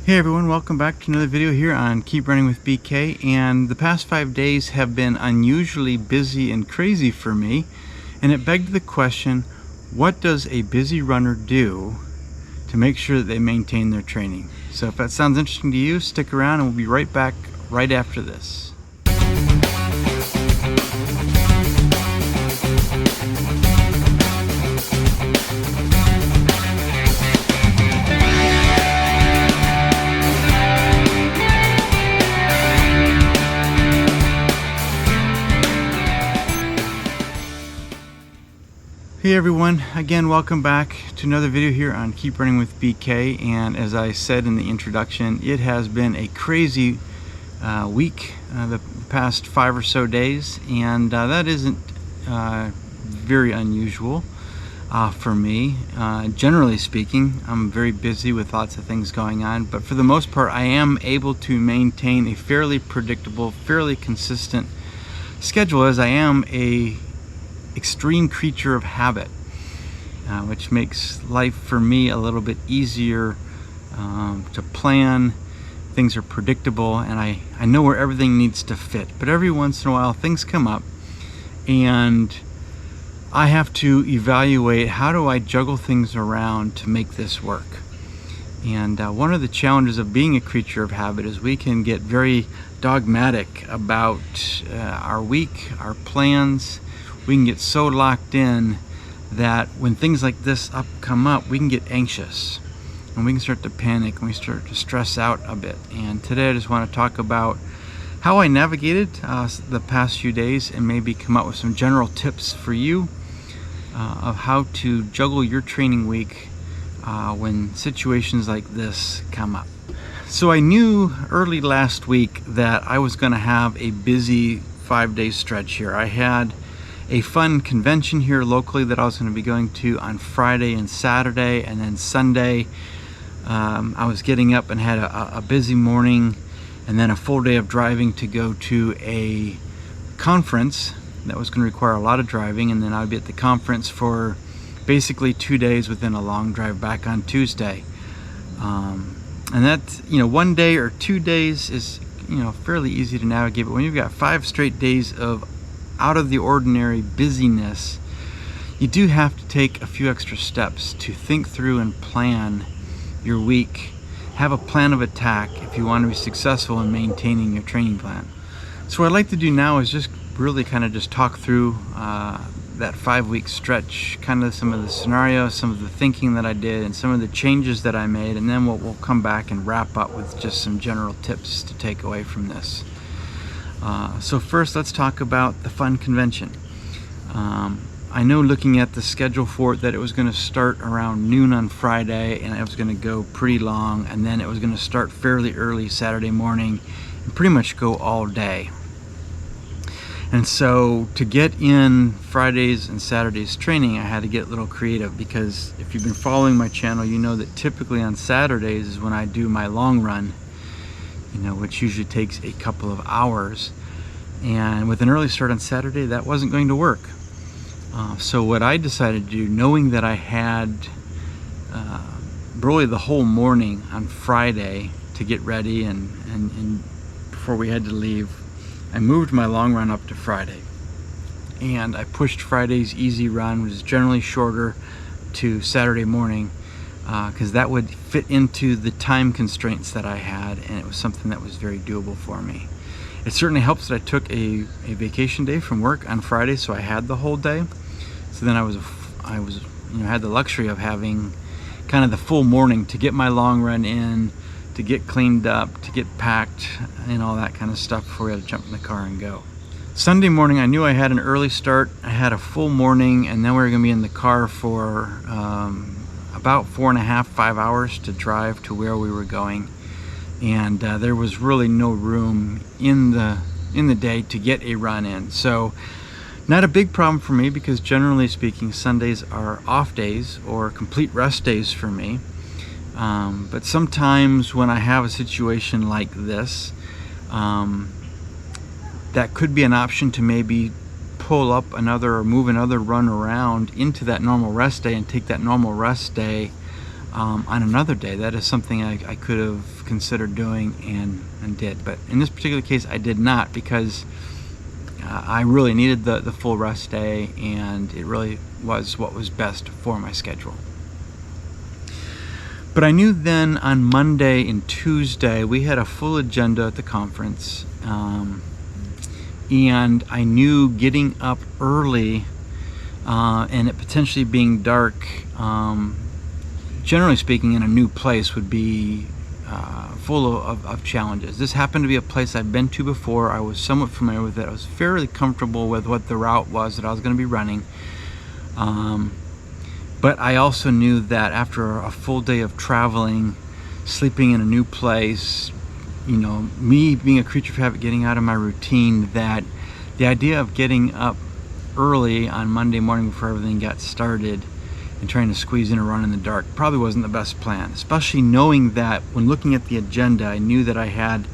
Hey everyone, welcome back to another video here on Keep Running with BK. And the past 5 days have been unusually busy and crazy for me, and it begged the question, what does a busy runner do to make sure that they maintain their training? So if that sounds interesting to you, stick around and we'll be right back right after this. Hey everyone, again welcome back to another video here on Keep Running with BK. And as I said in the introduction, it has been a crazy week, the past 5 or so days, and that isn't very unusual for me. Generally speaking, I'm very busy with lots of things going on, but for the most part I am able to maintain a fairly predictable, fairly consistent schedule, as I am a extreme creature of habit, which makes life for me a little bit easier to plan. Things are predictable and I know where everything needs to fit, but every once in a while things come up and I have to evaluate, how do I juggle things around to make this work? And one of the challenges of being a creature of habit is we can get very dogmatic about our week, our plans. We can get so locked in that when things like this come up, we can get anxious and we can start to panic and we start to stress out a bit. And today I just want to talk about how I navigated the past few days and maybe come up with some general tips for you of how to juggle your training week when situations like this come up. So I knew early last week that I was going to have a busy 5-day stretch here. I had a fun convention here locally that I was going to be going to on Friday and Saturday, and then Sunday I was getting up and had a busy morning and then a full day of driving to go to a conference that was going to require a lot of driving, and then I'd be at the conference for basically 2 days within a long drive back on Tuesday. And that, 1 day or 2 days is fairly easy to navigate, but when you've got 5 straight days of out of the ordinary busyness, you do have to take a few extra steps to think through and plan your week. Have a plan of attack if you want to be successful in maintaining your training plan. So what I'd like to do now is just really kind of just talk through that 5-week stretch, kind of some of the scenarios, some of the thinking that I did, and some of the changes that I made, and then we'll come back and wrap up with just some general tips to take away from this. So first, let's talk about the fun convention. I know, looking at the schedule for it, that it was going to start around noon on Friday and it was going to go pretty long, and then it was going to start fairly early Saturday morning and pretty much go all day. And so to get in Fridays and Saturdays training, I had to get a little creative, because if you've been following my channel, you know that typically on Saturdays is when I do my long run, which usually takes a couple of hours. And with an early start on Saturday, that wasn't going to work. So what I decided to do, knowing that I had really the whole morning on Friday to get ready and before we had to leave, I moved my long run up to Friday. And I pushed Friday's easy run, which is generally shorter, to Saturday morning, because that would fit into the time constraints that I had, and it was something that was very doable for me. It certainly helps that I took a vacation day from work on Friday, so I had the whole day. So then I had the luxury of having kind of the full morning to get my long run in, to get cleaned up, to get packed, and all that kind of stuff before we had to jump in the car and go. Sunday morning, I knew I had an early start. I had a full morning, and then we were going to be in the car for about 4.5–5 hours to drive to where we were going, and there was really no room in the day to get a run in. So not a big problem for me, because generally speaking Sundays are off days or complete rest days for me. But sometimes when I have a situation like this, that could be an option to maybe pull up another or move another run around into that normal rest day and take that normal rest day on another day. That is something I could have considered doing and did, but in this particular case I did not, because I really needed the full rest day, and it really was what was best for my schedule. But I knew then on Monday and Tuesday we had a full agenda at the conference, and I knew getting up early and it potentially being dark, generally speaking, in a new place would be full of challenges. This happened to be a place I've been to before. I was somewhat familiar with it. I was fairly comfortable with what the route was that I was going to be running. But I also knew that after a full day of traveling, sleeping in a new place, you know, me being a creature of habit, getting out of my routine, that the idea of getting up early on Monday morning before everything got started and trying to squeeze in a run in the dark probably wasn't the best plan, especially knowing that when looking at the agenda, I knew that I had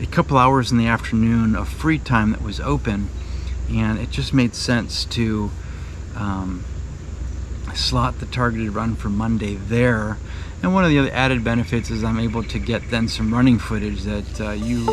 a couple hours in the afternoon of free time that was open, and it just made sense to slot the targeted run for Monday there. And one of the other added benefits is I'm able to get then some running footage that you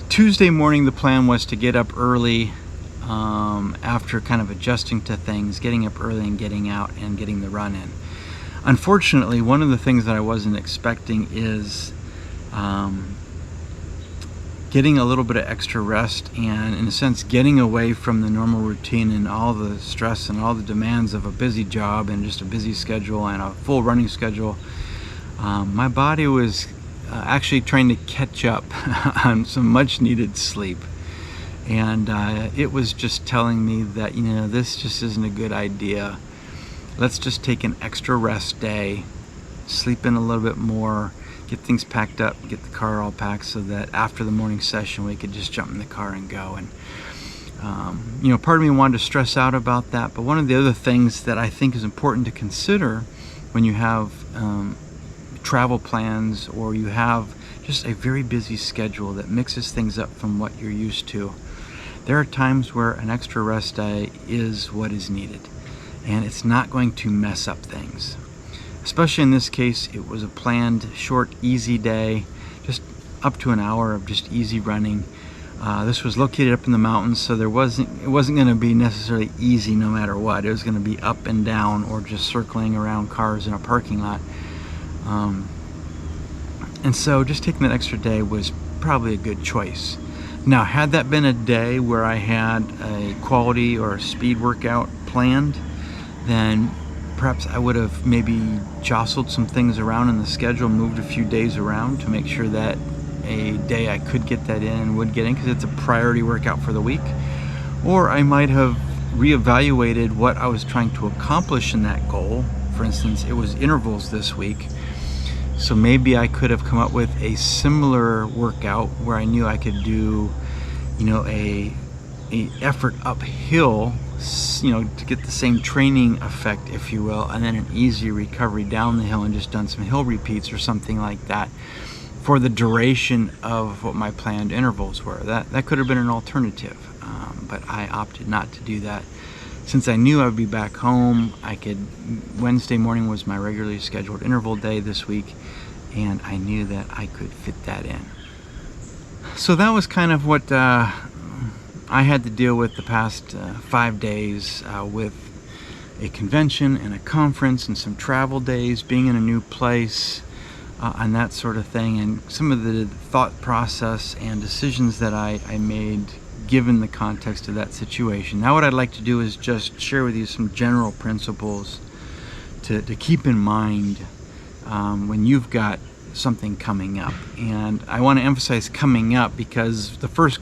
Tuesday morning, the plan was to get up early after kind of adjusting to things, getting up early and getting out and getting the run in. Unfortunately, one of the things that I wasn't expecting is getting a little bit of extra rest and, in a sense, getting away from the normal routine and all the stress and all the demands of a busy job and just a busy schedule and a full running schedule, my body was actually trying to catch up on some much needed sleep. And it was just telling me that, this just isn't a good idea. Let's just take an extra rest day, sleep in a little bit more, get things packed up, get the car all packed so that after the morning session we could just jump in the car and go. And part of me wanted to stress out about that, but one of the other things that I think is important to consider when you have travel plans or you have just a very busy schedule that mixes things up from what you're used to, there are times where an extra rest day is what is needed, and it's not going to mess up things. Especially in this case, it was a planned, short, easy day, just up to an hour of just easy running. This was located up in the mountains, so it wasn't going to be necessarily easy no matter what. It was going to be up and down or just circling around cars in a parking lot. And so just taking that extra day was probably a good choice. Now, had that been a day where I had a quality or a speed workout planned, then perhaps I would have maybe jostled some things around in the schedule, moved a few days around to make sure that a day I could get that in and would get in because it's a priority workout for the week. Or I might have reevaluated what I was trying to accomplish in that goal. For instance, it was intervals this week. So maybe I could have come up with a similar workout where I knew I could do, a effort uphill, to get the same training effect, if you will, and then an easy recovery down the hill and just done some hill repeats or something like that for the duration of what my planned intervals were. That could have been an alternative, but I opted not to do that. Since I knew I would be back home, Wednesday morning was my regularly scheduled interval day this week, and I knew that I could fit that in. So that was kind of what I had to deal with the past 5 days with a convention and a conference and some travel days, being in a new place, and that sort of thing, and some of the thought process and decisions that I made given the context of that situation. Now what I'd like to do is just share with you some general principles to keep in mind when you've got something coming up. And I want to emphasize coming up because the first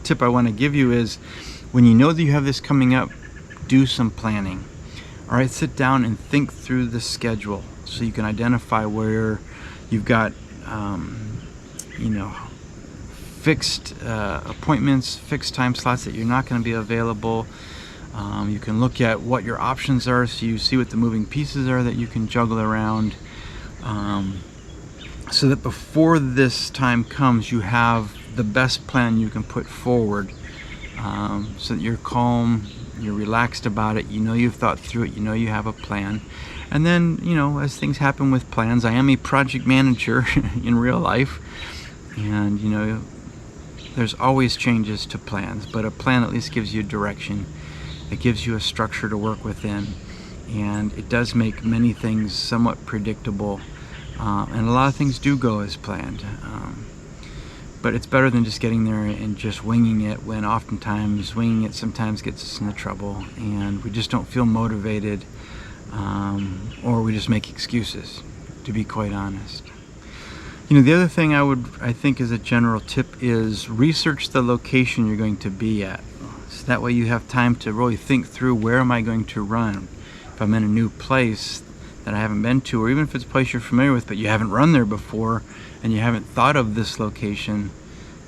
tip I want to give you is when you know that you have this coming up, do some planning. All right, sit down and think through the schedule so you can identify where you've got fixed appointments, fixed time slots that you're not going to be available. You can look at what your options are so you see what the moving pieces are that you can juggle around, so that before this time comes you have the best plan you can put forward, so that you're calm, you're relaxed about it, you've thought through it, you have a plan. And then, as things happen with plans, I am a project manager in real life, and there's always changes to plans, but a plan at least gives you direction. It gives you a structure to work within, and it does make many things somewhat predictable, and a lot of things do go as planned. But it's better than just getting there and just winging it, when oftentimes winging it sometimes gets us into trouble and we just don't feel motivated, or we just make excuses, to be quite honest. The other thing I think is a general tip is research the location you're going to be at. So that way you have time to really think through, where am I going to run? If I'm in a new place that I haven't been to, or even if it's a place you're familiar with but you haven't run there before and you haven't thought of this location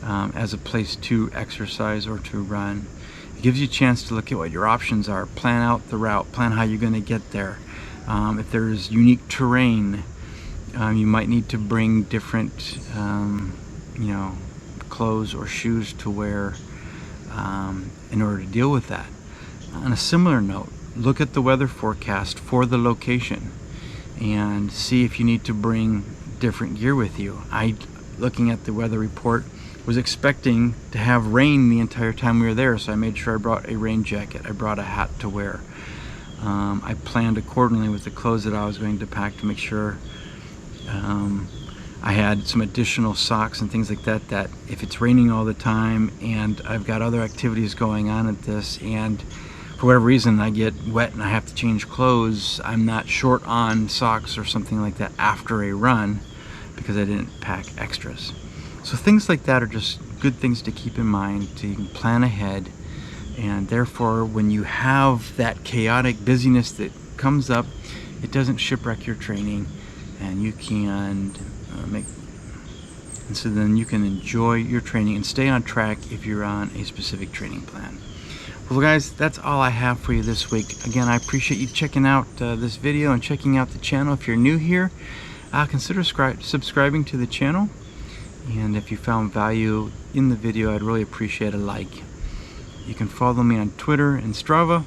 as a place to exercise or to run, it gives you a chance to look at what your options are, plan out the route, plan how you're going to get there. If there's unique terrain, you might need to bring different clothes or shoes to wear in order to deal with that. On a similar note, look at the weather forecast for the location and see if you need to bring different gear with you. Looking at the weather report, was expecting to have rain the entire time we were there, so I made sure I brought a rain jacket, I brought a hat to wear. I planned accordingly with the clothes that I was going to pack to make sure I had some additional socks and things like that, that if it's raining all the time and I've got other activities going on at this, and for whatever reason I get wet and I have to change clothes, I'm not short on socks or something like that after a run because I didn't pack extras. So things like that are just good things to keep in mind, so you can plan ahead, and therefore when you have that chaotic busyness that comes up, it doesn't shipwreck your training, and you can so then you can enjoy your training and stay on track if you're on a specific training plan. Well guys, that's all I have for you this week. Again, I appreciate you checking out this video and checking out the channel. If you're new here, consider subscribing to the channel, and if you found value in the video, I'd really appreciate a like. You can follow me on Twitter and Strava.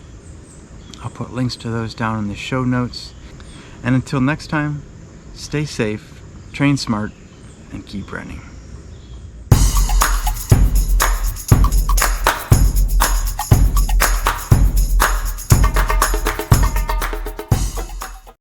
I'll put links to those down in the show notes. And until next time, stay safe, train smart, and keep running.